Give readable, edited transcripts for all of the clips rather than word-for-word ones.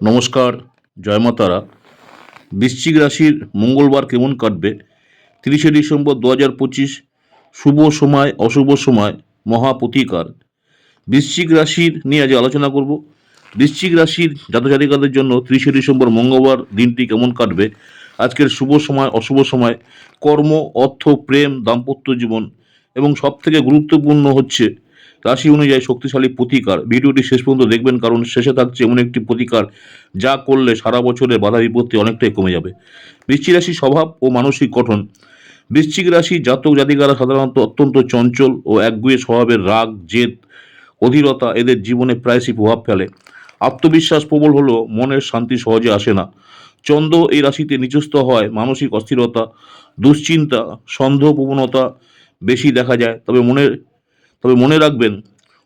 নমস্কার, জয় মা তারা। বৃশ্চিক রাশির মঙ্গলবার কেমন কাটবে? 30শে ডিসেম্বর 2025। শুভ সময়, অশুভ সময়, মহা প্রতিকার। বৃশ্চিক রাশির নিয়ে আজ আলোচনা করব। বৃশ্চিক রাশির জাতজাতিকাদের জন্য 30শে ডিসেম্বর মঙ্গলবার দিনটি কেমন কাটবে, আজকের শুভ সময়, অশুভ সময়, কর্ম, অর্থ, প্রেম, দাম্পত্য জীবন এবং সবথেকে গুরুত্বপূর্ণ হচ্ছে রাশি অনুযায়ী শক্তিশালী প্রতিকার। ভিডিওটি শেষ পর্যন্ত দেখবেন, কারণ শেষে থাকছে এমন একটি প্রতিকার যা করলে সারা বছরের বাধা বিপত্তি অনেকটাই কমে যাবে। বৃশ্চিক রাশি স্বভাব ও মানসিক গঠন। বৃশ্চিক রাশি জাতক জাতিকারা সাধারণত অত্যন্ত চঞ্চল ও একগুঁয়ে স্বভাবের। রাগ, জেদ, অধীরতা এদের জীবনে প্রায়শই প্রভাব ফেলে। আত্মবিশ্বাস প্রবল হলেও মনের শান্তি সহজে আসে না। চন্দ্র এই রাশিতে নিচস্থ হয় মানসিক অস্থিরতা, দুশ্চিন্তা, সন্দেহ প্রবণতা বেশি দেখা যায়। তবে মনে রাখবেন,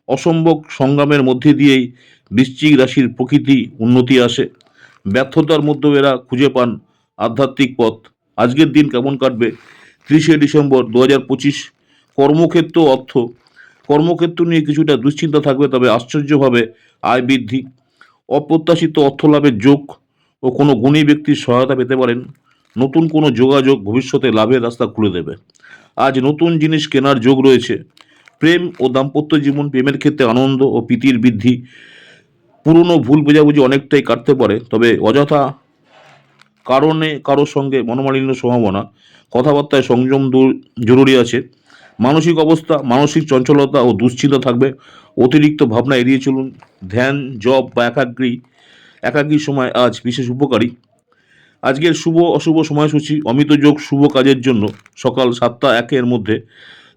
অসম্ভব সংগ্রামের মধ্যে দিয়েই বৃশ্চিক রাশির প্রকৃতি উন্নতি আসে। ব্যর্থতার মধ্যেও এরা খুঁজে পান আধ্যাত্মিক পথ। আজকের দিন কেমন কাটবে? 30শে ডিসেম্বর 2025। কর্মক্ষেত্র, অর্থ। কর্মক্ষেত্র নিয়ে কিছুটা দুশ্চিন্তা থাকবে, তবে আশ্চর্যভাবে আয় বৃদ্ধি, অপ্রত্যাশিত অর্থ লাভের যোগ ও কোনো গুণী ব্যক্তির সহায়তা পেতে পারেন। নতুন কোনো যোগাযোগ ভবিষ্যতে লাভের রাস্তা খুলে দেবে। আজ নতুন জিনিস কেনার যোগ রয়েছে। প্রেম ও দাম্পত্য জীবন। প্রেমের ক্ষেত্রে আনন্দ ও প্রীতির বৃদ্ধি। পুরনো ভুল বোঝাবুঝি অনেকটাই কাটতে পারে, তবে অযথা কারণে কারোর সঙ্গে মনোমালিন্য সম্ভাবনা। কথাবার্তায় সংযম জরুরি আছে। মানসিক অবস্থা, মানসিক চঞ্চলতা ও দুশ্চিন্তা থাকবে। অতিরিক্ত ভাবনা এড়িয়ে চলুন। ধ্যান, জপ বা একাকী সময় আজ বিশেষ উপকারী। আজকের শুভ অশুভ সময়সূচি। অমিত যোগ শুভ কাজের জন্য সকাল 7টা 1 মধ্যে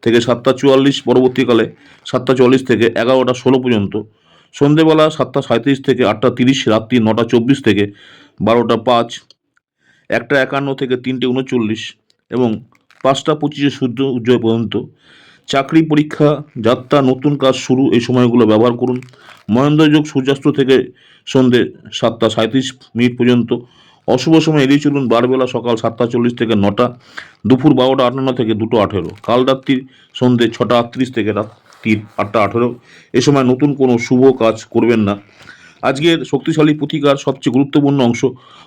থেকে 7টা 44, পরবর্তীকালে 7টা 44 থেকে 11টা 16 পর্যন্ত। সন্ধেবেলা 7টা 37 থেকে 8টা 30, রাত্রি 9টা 24 থেকে 12টা 5, 1টা 51 থেকে 3টে 39 এবং 5টা 25 সূর্য উদয় পর্যন্ত। চাকরি, পরীক্ষা, যাত্রা, নতুন কাজ শুরু এই সময়গুলো ব্যবহার করুন। মহেন্দ্র যোগ সূর্যাস্ত থেকে সন্ধে 7টা 37 পর্যন্ত। অশুভ সময় এড়িয়ে চলুন। বারবেলা সকাল 7টা 40 থেকে 9টা, দুপুর 12টা 58 থেকে 2টো 18, কাল রাত্রি সন্ধে 6টা 38 থেকে রাত্রি 8টা 18। এ সময় নতুন কোনো শুভ কাজ করবেন না। আজকের শক্তিশালী প্রতিকার সবচেয়ে গুরুত্বপূর্ণ অংশ।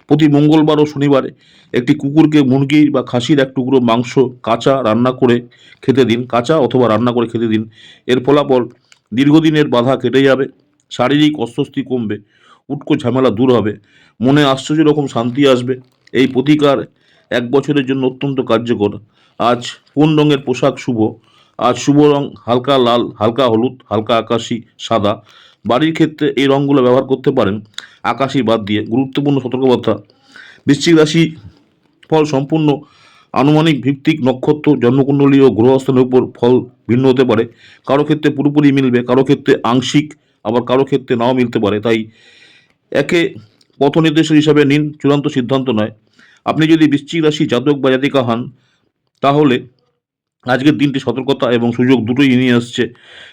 প্রতি মঙ্গলবার ও শনিবারে একটি কুকুরকে মুরগির বা খাসির এক টুকরো মাংস কাঁচা অথবা রান্না করে খেতে দিন। এর ফলাফল দীর্ঘদিনের বাধা কেটে যাবে, শারীরিক অস্বস্তি কমবে, উটকো ঝামেলা দূর হবে, মনে আশ্চর্য রকম শান্তি আসবে। এই প্রতিকার 1 বছরের জন্য অত্যন্ত কার্যকর। আজ কোন রঙের পোশাক শুভ? আজ শুভ রং হালকা লাল, হালকা হলুদ, হালকা আকাশি, সাদা। বাড়ির ক্ষেত্রে এই রঙগুলো ব্যবহার করতে পারেন আকাশি বাদ দিয়ে। গুরুত্বপূর্ণ সতর্কবার্তা। বৃশ্চিক রাশি ফল সম্পূর্ণ আনুমানিক ভিত্তিক। নক্ষত্র, জন্মকুণ্ডলী ও গ্রহস্থানের উপর ফল ভিন্ন হতে পারে। কারো ক্ষেত্রে পুরোপুরি মিলবে, কারো ক্ষেত্রে আংশিক, আবার কারো ক্ষেত্রে নাও মিলতে পারে। তাই একে পথ নির্দেশ হিসাবে নিন, চূড়ান্ত সিদ্ধান্ত নয়। আপনি যদি বৃশ্চিক রাশি জাতক বা জাতিকা হন, তাহলে আজকের দিনটি সতর্কতা এবং সুযোগ দুটোই নিয়ে আসছে।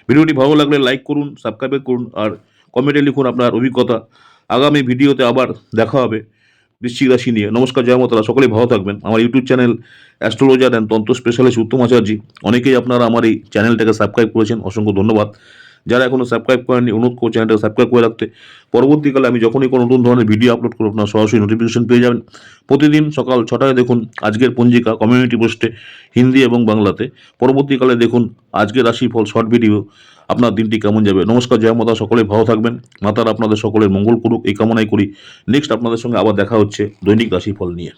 ভিডিওটি ভালো লাগলে লাইক করুন, সাবস্ক্রাইব করুন আর কমেন্টে লিখুন আপনার অভিজ্ঞতা। আগামী ভিডিওতে আবার দেখা হবে বৃশ্চিক রাশি নিয়ে। নমস্কার, জয় মাতা, সকলেই ভালো থাকবেন। আমার ইউটিউব চ্যানেল অ্যাস্ট্রোলজার অ্যান্ড তন্ত্র স্পেশালিস্ট উত্তম আচার্য, অনেকেই আপনারা আমার এই চ্যানেলটাকে সাবস্ক্রাইব করেছেন, অসংখ্য ধন্যবাদ। যারা এখনও সাবস্ক্রাইব করেননি, অনুরোধ করছি চ্যানেলটাকে সাবস্ক্রাইব করে রাখতে। পরবর্তীকালে আমি যখনই কোনো নতুন ধরনের ভিডিও আপলোড করব, আপনারা সরাসরি নোটিফিকেশন পেয়ে যাবেন। প্রতিদিন সকাল 6টায় দেখুন আজকের পঞ্জিকা কমিউনিটি পোস্টে, হিন্দি এবং বাংলাতে। পরবর্তীকালে দেখুন আজকের রাশিফল শর্ট ভিডিও। আপনার দিনটি কেমন যাবে? নমস্কার, জয় মাতা, সকলে ভালো থাকবেন। মাতারা আপনাদের সকলের মঙ্গল করুক এই কামনাই করি। নেক্সট আপনাদের সঙ্গে আবার দেখা হচ্ছে দৈনিক রাশিফল নিয়ে।